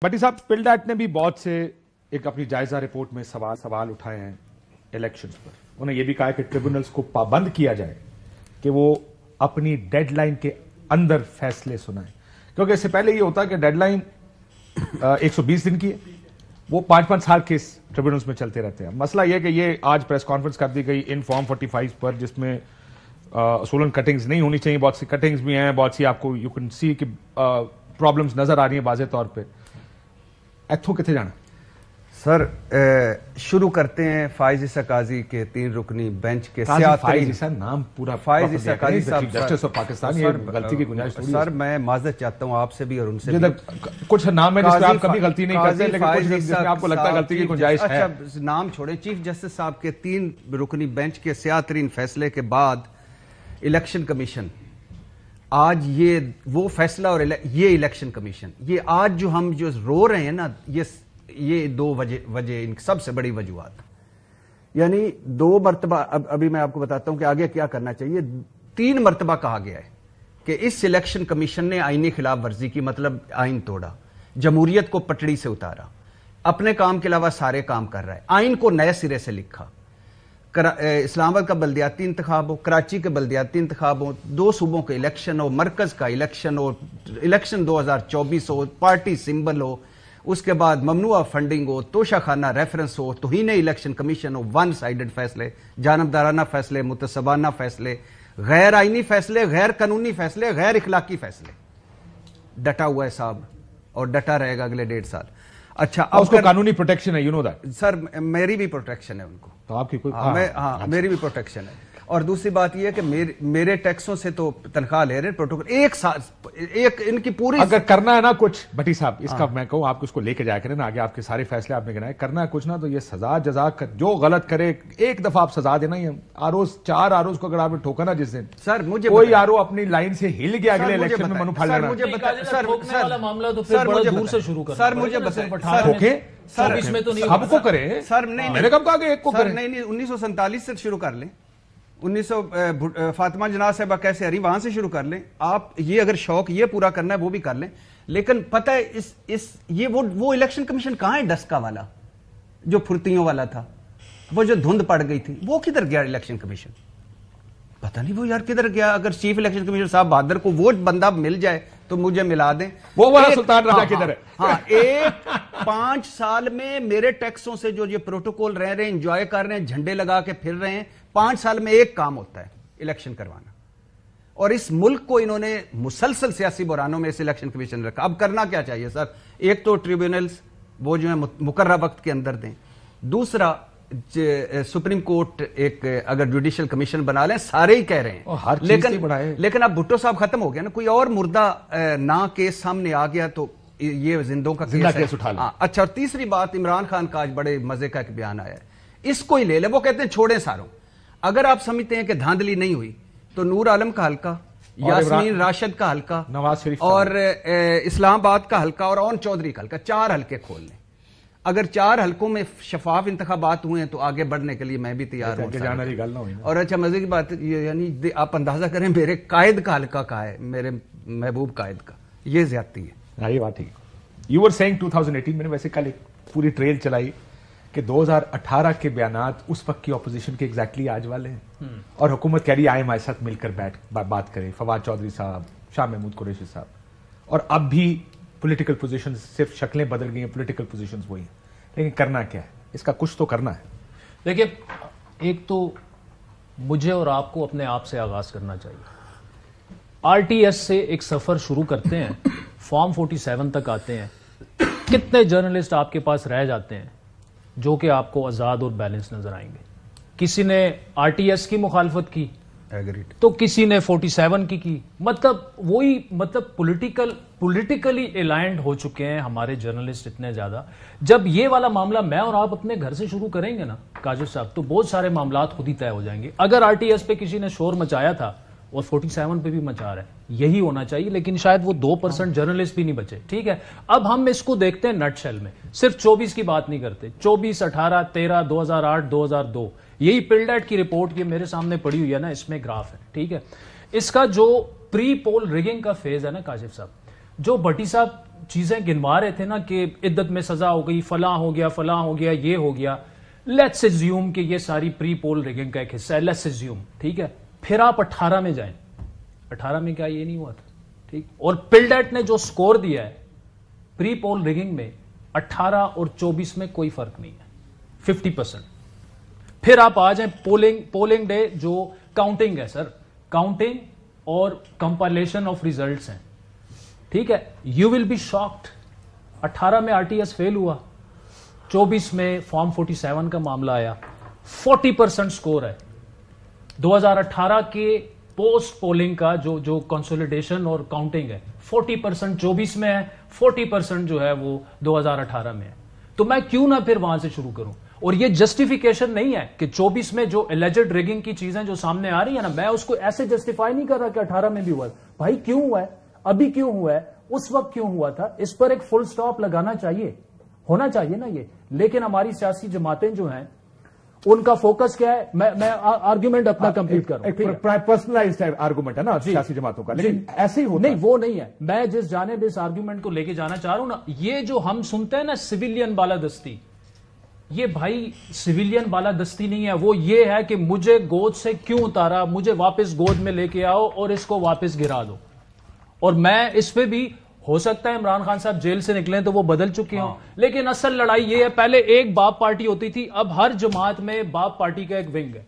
भट्टी साहब, पिल्डैट ने भी बहुत से एक अपनी जायजा रिपोर्ट में सवाल उठाए हैं इलेक्शंस पर। उन्होंने ये भी कहा कि ट्रिब्यूनल्स को पाबंद किया जाए कि वो अपनी डेडलाइन के अंदर फैसले सुनाएं, क्योंकि इससे पहले ये होता है कि डेडलाइन 120 दिन की है, वो 5-5 साल केस ट्रिब्यूनल्स में चलते रहते हैं। मसला यह कि ये आज प्रेस कॉन्फ्रेंस कर दी गई इन फॉर्म 45 पर, जिसमें असूलन कटिंग्स नहीं होनी चाहिए, बहुत सी कटिंग्स भी हैं, बहुत सी आपको यू कैन सी कि प्रॉब्लम्स नजर आ रही हैं वाज़ेह तौर पे। इत्थों किथे जाना सर? शुरू करते हैं फाइज ईसा काजी के 3 रुकनी बेंच के फाइज ईसा नाम पूरा फाइज ईसा काजी साहब जस्टिस ऑफ पाकिस्तान, ये गलती की गुंजाइश थोड़ी है सर। मैं माजरत चाहता हूं आपसे भी और उनसे भी। कुछ नाम है जिसमें आप कभी गलती नहीं करते, लेकिन कुछ जिसमें आपको लगता है गलती की गुंजाइश है। अच्छा, नाम छोड़े। चीफ जस्टिस साहब के 3 रुकनी बेंच के सियातरीन फैसले के बाद इलेक्शन कमीशन आज ये वो फैसला और ये इलेक्शन कमीशन, ये आज जो हम जो रो रहे हैं ना, ये 2 वजह इनकी सबसे बड़ी वजूहत, यानी 2 मरतबा। अभी मैं आपको बताता हूं कि आगे क्या करना चाहिए। 3 मरतबा कहा गया है कि इस इलेक्शन कमीशन ने आईनी खिलाफ वर्जी की, मतलब आइन तोड़ा, जमहूरियत को पटड़ी से उतारा, अपने काम के अलावा सारे काम कर रहा है, आइन को नए सिरे से लिखा। इस्लामाबाद का बल्दियाती इंतखाब हो, कराची के बल्दियाती इंतखाब हो, 2 सूबों के इलेक्शन हो, मरकज का इलेक्शन हो, इलेक्शन 2024 हो, पार्टी सिंबल हो, उसके बाद ममनुआ फंडिंग हो, तोशाखाना रेफरेंस हो, तौहीन इलेक्शन कमीशन हो, 1 साइडेड फैसले, जानबदाराना फैसले, मुतसबाना फैसले, गैर आईनी फैसले, गैर कानूनी फैसले, गैर इखलाकी फैसले। डटा हुआ है साहब और डटा रहेगा अगले 1.5 साल। अच्छा, उसको कानूनी प्रोटेक्शन है, यू नो दैट सर। मेरी भी प्रोटेक्शन है उनको, तो आपकी कोई मेरी भी प्रोटेक्शन है। और दूसरी बात यह है कि मेरे टैक्सों से तो तनख्वाह ले रहे हैं, प्रोटोकॉल 1 साल, एक इनकी पूरी। अगर करना है ना कुछ भट्टी साहब, इसका मैं कहूं आप उसको लेके जाया करें ना आगे, आपके सारे फैसले आपने गिनाए, करना है कुछ ना तो ये सजा जजा जो गलत करे एक दफा आप सजा देना ही। आरोज 4 आरोज को अगर आपने ठोका ना जिस दिन, सर मुझे कोई आरो अपनी लाइन से हिल गया अगले इलेक्शन में मनु फाड़ लेना। सर मुझे सबको करें सर, नहीं मैंने कब कहा कि एक को करें? नहीं 1947 से शुरू कर लें, 1900 फातिमा जना साहबा कैसे आ रही वहां से शुरू कर लें। आप ये अगर शौक ये पूरा करना है वो भी कर लें, लेकिन पता है ये वो इलेक्शन कमीशन कहां है? डस्का वाला जो फुर्तियों वाला था, वो जो धुंध पड़ गई थी, वो किधर गया इलेक्शन कमीशन? पता नहीं वो यार किधर गया। अगर चीफ इलेक्शन कमीशनर साहब बहादुर को वो बंदा मिल जाए तो मुझे मिला दें। वो वाला सुल्तान राजा किधर है? हाँ, 5 साल में मेरे टैक्सों से जो ये प्रोटोकॉल रह रहे हैं, एंजॉय कर रहे हैं, झंडे लगा के फिर रहे हैं, 5 साल में एक काम होता है, इलेक्शन करवाना। और इस मुल्क को इन्होंने मुसलसल सियासी बुरानों में इस इलेक्शन कमीशन रखा। अब करना क्या चाहिए सर? एक तो ट्रिब्यूनल्स वो जो है मुकर्रर वक्त के अंदर दें। दूसरा, सुप्रीम कोर्ट एक अगर जुडिशियल कमीशन बना लें, सारे ही कह रहे हैं, लेकिन अब भुट्टो साहब खत्म हो गया ना, कोई और मुर्दा ना केस सामने आ गया तो ये जिंदों का केस उठा लें। अच्छा, और तीसरी बात, इमरान खान का आज बड़े मजे का एक बयान आया है, इसको ही ले ले। वो कहते हैं छोड़े सारों। अगर आप समझते हैं कि धांधली नहीं हुई तो नूर आलम का हल्का, यास्मीन राशिद का हल्का, नवाज शरीफ और इस्लामाबाद का हल्का और ओन चौधरी का हल्का, 4 हल्के खोल लें। अगर 4 हल्कों में शफाफ इंतखाबात हुए हैं तो आगे बढ़ने के लिए मैं भी तैयार हूं। और अच्छा, मजे की बात यानी आप अंदाजा करें मेरे कायद का हल्का कहा है, मेरे महबूब कायद का, ये ज्यादती है। ये बात ठीक है। यू वर सेइंग 2018, मैंने वैसे कल एक पूरी ट्रेल चलाई कि 2018 के बयानात उस वक्त की ऑपोजिशन के एग्जैक्टली आज वाले हैं, और हुकूमत कह रही आए हमारे साथ मिलकर बात करें, फवाद चौधरी साहब, शाह महमूद कुरैशी साहब। और अब भी पॉलिटिकल पोजीशंस, सिर्फ शक्लें बदल गई हैं, पॉलिटिकल पोजीशंस वही हैं, लेकिन करना क्या है? इसका कुछ तो करना है। देखिए, एक तो मुझे और आपको अपने आप से आगाज करना चाहिए। आरटीएस से एक सफर शुरू करते हैं, फॉर्म 47 तक आते हैं, कितने जर्नलिस्ट आपके पास रह जाते हैं जो कि आपको आजाद और बैलेंस नजर आएंगे? किसी ने आरटीएस की मुखालफत की तो किसी ने 47 की। मतलब वही, मतलब पॉलिटिकली अलाइंड हो चुके हैं हमारे जर्नलिस्ट इतने ज्यादा। जब ये वाला मामला मैं और आप अपने घर से शुरू करेंगे ना काजिब साहब, तो बहुत सारे मामलात खुद ही तय हो जाएंगे। अगर आरटीएस पे किसी ने शोर मचाया था और 47 पे भी मचा रहा है, यही होना चाहिए, लेकिन शायद वो 2% जर्नलिस्ट भी नहीं बचे। ठीक है, अब हम इसको देखते हैं नटशेल में, सिर्फ 24 की बात नहीं करते, 24, 18, 13, 2008, 2002, यही पिल्डैट की रिपोर्ट ये मेरे सामने पड़ी हुई है ना, इसमें ग्राफ है। ठीक है, इसका जो प्री पोल रिगिंग का फेज है ना काशिफ साहब, जो भट्टी साहब چیزیں گنوا رہے تھے نا کہ عدت میں سزا ہو گئی، فلاں ہو گیا، فلاں ہو گیا، یہ ہو گیا، لیٹس ایزیوم کہ یہ ساری پری پول ریگنگ کا ایک حصہ ہے، لیٹس ایزیوم، ٹھیک ہے. پھر آپ 18 میں جائیں، 18 میں کیا یہ نہیں ہوا تھا؟ ٹھیک. اور پلڈیٹ نے جو سکور دیا ہے پری پول ریگنگ میں 18 اور 24 میں کوئی فرق نہیں ہے، 50%. پھر آپ آ جائیں پولنگ ڈے جو کاؤنٹنگ ہے سر، کاؤنٹنگ اور کمپائلیشن آف ریزلٹس ہیں، ٹھیک ہے. You will be shocked. 18 میں RTS فیل ہوا، 24 میں فارم 47 کا معاملہ آیا، 40% سکور ہے. 2018 کے پوسٹ پولنگ کا جو کنسولیڈیشن اور کاؤنٹنگ ہے 40% 24 میں ہے، 40% جو ہے وہ 2018 میں ہے. تو میں کیوں نہ پھر وہاں سے شروع کروں؟ اور یہ جسٹیفیکیشن نہیں ہے کہ 24 میں جو ایلیجڈ ریگنگ کی چیزیں جو سامنے آ رہی ہیں نا، میں اس کو ایسے جسٹیفائی نہیں کر رہا کہ 18 میں بھی ہوا ہے. بھائی کیوں ہوا ہے، ابھی کیوں ہوا ہے، اس وقت کیوں ہوا تھا، اس پر ایک فل سٹاپ لگانا چاہیے، ہونا چاہیے نا یہ. لیکن ہماری سیاسی جماعتیں جو ہیں ان کا فوکس کیا ہے؟ میں آرگیومنٹ اپنا کمپلیٹ کروں. پرسنلائزڈ آرگومنٹ ہے نا سیاسی جماعتوں کا، لیکن ایسے ہی ہوتا نہیں، وہ نہیں ہے. میں جس جانب اس آرگیومنٹ کو لے کے جانا چاہ رہا ہوں نا، یہ جو ہم سنتے ہیں نا سویلین بالادستی، یہ بھائی سویلین بالادستی نہیں ہے. وہ یہ ہے کہ مجھے گود سے کیوں اتارا، مجھے واپس گود میں لے کے آؤ اور اس کو واپس گرا دو. اور میں اس پہ بھی ہو سکتا ہے عمران خان صاحب جیل سے نکلیں تو وہ بدل چکے ہوں، لیکن اصل لڑائی یہ ہے، پہلے ایک باپ پارٹی ہوتی تھی، اب ہر جماعت میں باپ پارٹی کا ایک ونگ ہے.